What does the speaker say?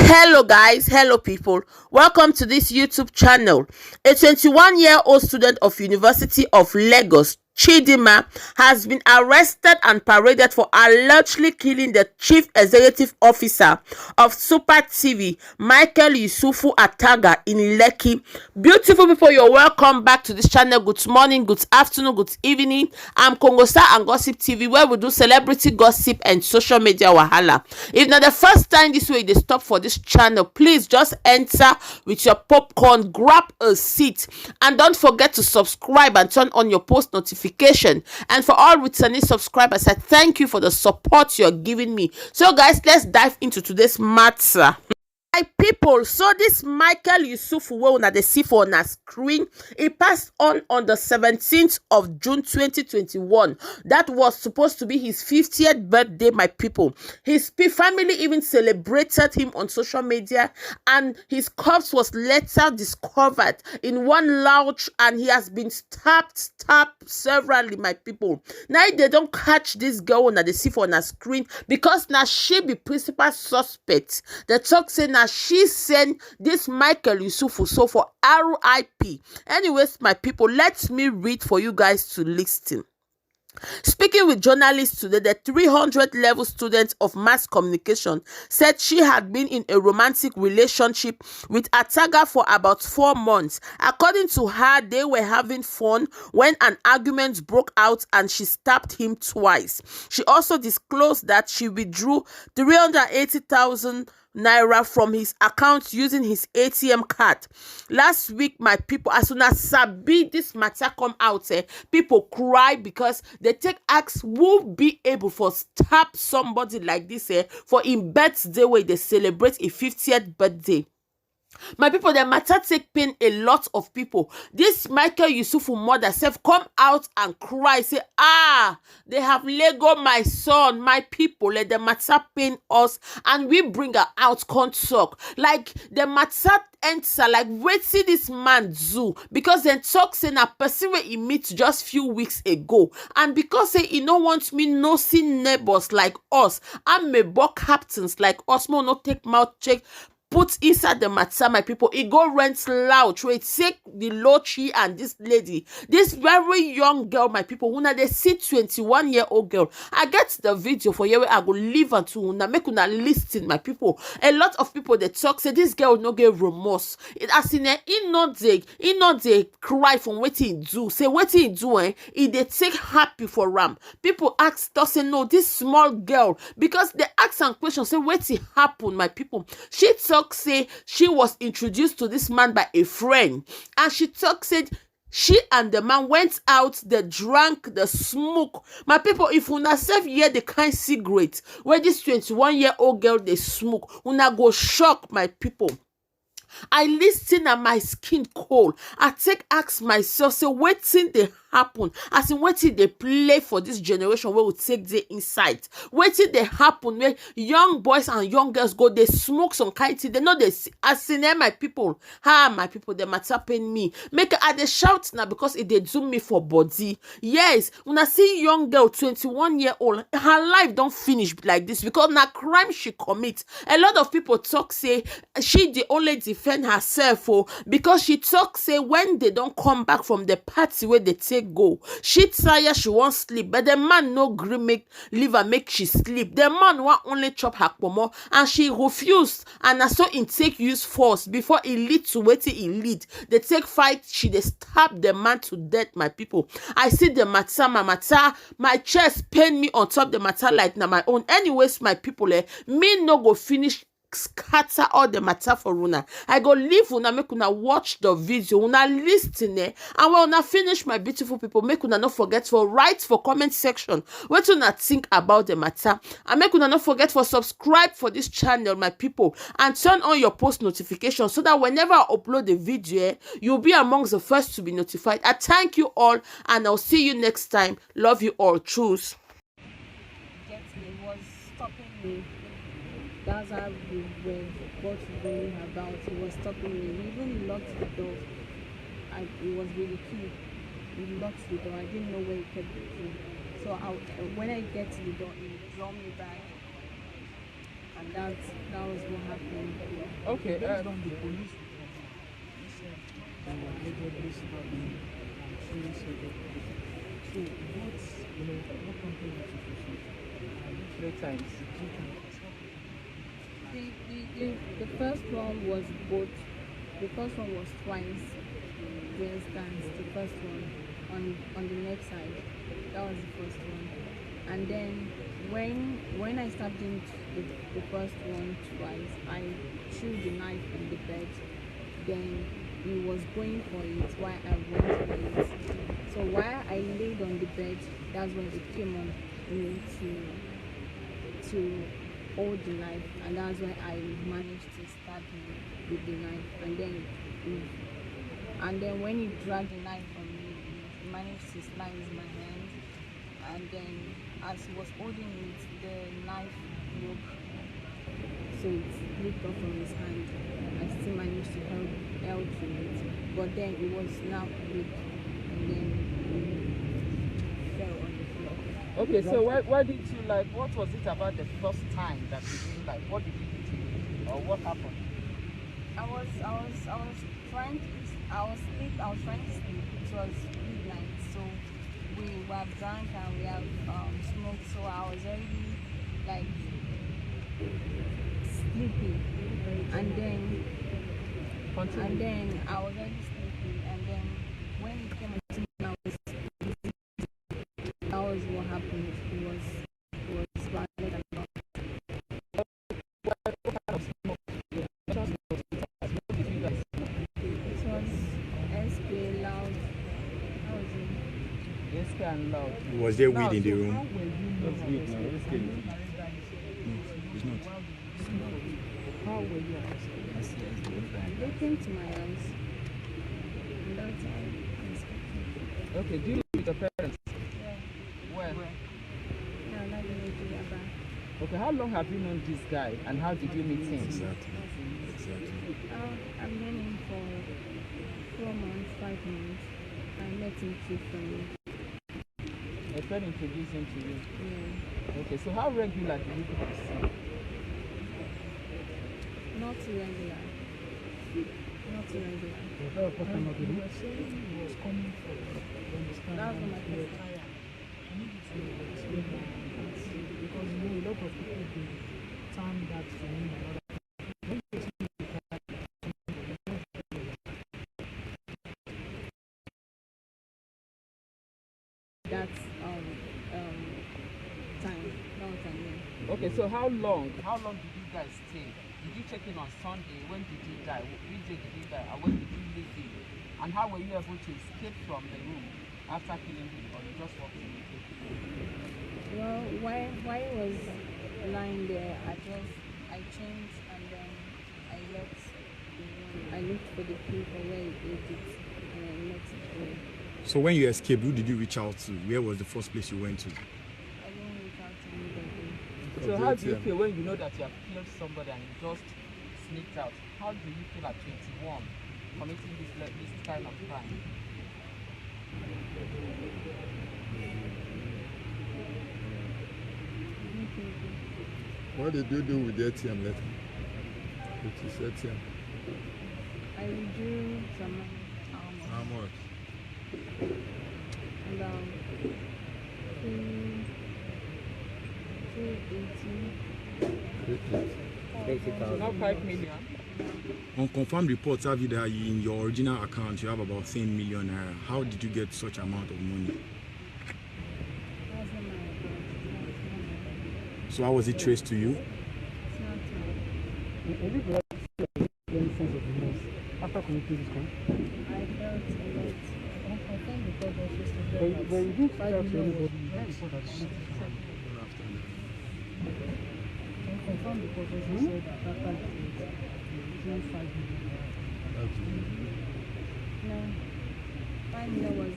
Hello guys, hello people, welcome to this YouTube channel. A 21-year-old student of University of Lagos, Chidinma, has been arrested and paraded for allegedly killing the chief executive officer of Super TV, Michael Usifo Ataga, in Lekki. Beautiful people, you're welcome back to this channel. Good morning, good afternoon, good evening. I'm KONGOSSA&GOSSIP TV, where we do celebrity gossip and social media wahala. If not the first time this way they stop for this channel, please just enter with your popcorn, grab a seat, and don't forget to subscribe and turn on your post notification. And for all returning subscribers, I thank you for the support you're giving me. So guys, let's dive into today's matter. My people, so this Michael Usifo wey una dey see for una screen, he passed on the 17th of June 2021. That was supposed to be his 50th birthday, my people. His family even celebrated him on social media, and his corpse was later discovered in one lodge, and he has been stabbed severally, my people. Now they don't catch this girl una dey see for una screen because now she be principal suspect. The talk say now she sent this Michael Usifo so for RIP. Anyways, my people, let me read for you guys to listen. Speaking with journalists today, the 300-level student of mass communication said she had been in a romantic relationship with Ataga for about 4 months. According to her, they were having fun when an argument broke out and she stabbed him twice. She also disclosed that she withdrew 380,000 naira from his account using his ATM card. Last week, my people, as soon as sabi this matter come out, people cry because they take ask who be able for stab somebody like this for in birthday where they celebrate a 50th birthday. My people, the matter take pain a lot of people. This Michael Usifo mother self come out and cry, say, they have Lego my son. My people, let the matter pain us, and we bring her out, can't talk. Like the matter enter, like wait see this man do, because then talk say na person where he meet just few weeks ago, and because say he no want me no see neighbors like us, and maybe captains like us, no take mouth check put inside the matter, my people. He go rent loud where take the Lochi and this lady, this very young girl, my people. Una they see 21-year-old girl. I get the video for you where I go leave and to una make una listen, my people. A lot of people they talk say this girl no get remorse. It as in he not they cry from what he do. Say what he do, he they take happy for ram. People ask us say no, this small girl, because they ask some questions, say what he happen, my people. She talk say she was introduced to this man by a friend, and she talk said she and the man went out, they drank, they smoke. My people, if una self hear the kind cigarette where this 21-year-old girl they smoke, una go shock, my people. I listen and my skin cold. I take ask myself, say wetin dey happen, as in wetin dey play for this generation where we take the insight. Wetin dey happen where young boys and young girls go they smoke some kind thing. They know they as in my people. My people, the matter pain me. Make I dey shout now because it dey do me for body. Yes, when I see young girl 21-year-old, her life don't finish like this because na crime she commit. A lot of people talk say she the only defend herself because she talk say when they don't come back from the party where they take go, she tired, she won't sleep, but the man no gree leave her make she sleep. The man want only chop her pomo, and she refused, and na so in take use force before it lead to wetin he lead. They take fight, she they stab the man to death, my people. I see the matter, my chest pain me on top the matter like na my own. Anyways, my people, me no go finish scatter all the matter for una. I go leave una make una watch the video, una listen and when una finish, my beautiful people, make una not forget for write for comment section what una think about the matter, and make una not forget for subscribe for this channel, my people, and turn on your post notification so that whenever I upload the video, you'll be amongst the first to be notified. I thank you all, and I'll see you next time. Love you all. Choose. It was stopping me. That's how we were what going about. He was stopping me. We even locked the door. It was really key. We locked the door. I didn't know where he kept the key. So when I get to the door, he draw me back. And that was what happened. Okay. Based on the police report, he said they were allegedly stabbing and shooting several people. So what company was it for? 3 times. The first one was both. The first one was twice. The instance, the first one on the neck side. That was the first one. And then when I stabbed him the first one twice, I threw the knife on the bed. Then he was going for it while I went for it. So while I laid on the bed, that's when it came on me to hold the knife, and that's when I managed to stab him with the knife. And then when he dragged the knife from me, he managed to slice my hand. And then as he was holding it, the knife broke, so it slipped off from his hand. I still managed to hold to it, but then it was now weak, and then it fell on the floor. Okay, so why did you what was it about the first time that you didn't like? What did he do to you? Or what happened? I was trying to sleep. It was midnight, so we were drunk and we have smoked, so I was already like sleepy. And then I was already sleepy, and then when it came to me, that was what happened. It was violent and all. It was SK loud. How was it? SK and loud. Was there weed in the room? How were you That's weed now. Let's get it. No, It's not. how were you arrested? They came to my house, and that's how I escaped. Okay, do you live with your parents? Yeah. Where? Yeah, that didn't do that bad. Okay, how long have you known this guy and how did you meet him? Exactly. I've known him for 4 months, 5 months. I met him through friends. A friend introduced him to you. Yeah. Okay, so how regular do you go to see? Not regular. Not regular. You were saying he was coming from, you understand? That was my first Yeah. time. I need you to explain that because a lot of people do term that to mean another. That's time. That was time. Okay, so how long did you guys stay? Did you check in on Sunday? When did he die? Which day did he die? And when did you leave him? And how were you able to escape from the room after killing him, or you just walked in with him? Well, while he was lying there, I changed, and then I left the room. I looked for the key for where he ate it, and I met it. So when you escaped, who did you reach out to? Where was the first place you went to? I didn't reach out to anybody. So how do you feel when you know that you have killed somebody and you just sneaked out? How do you feel at 21 committing this kind of crime? What did you do with the ATM letter? With his ATM? I withdrew some money. How much? About 280. Not 5 million. On confirmed reports have it that in your original account you have about 10 million naira. How did you get such amount of money? That's not my account. So how was it traced to you? It's not mine. Have you got any sense of remorse after committing this crime? I felt a lot. Unconfirmed because I was just a But very you didn't tell anybody before that you unconfirmed because I just said that after the 5 million. That's No, 5 million was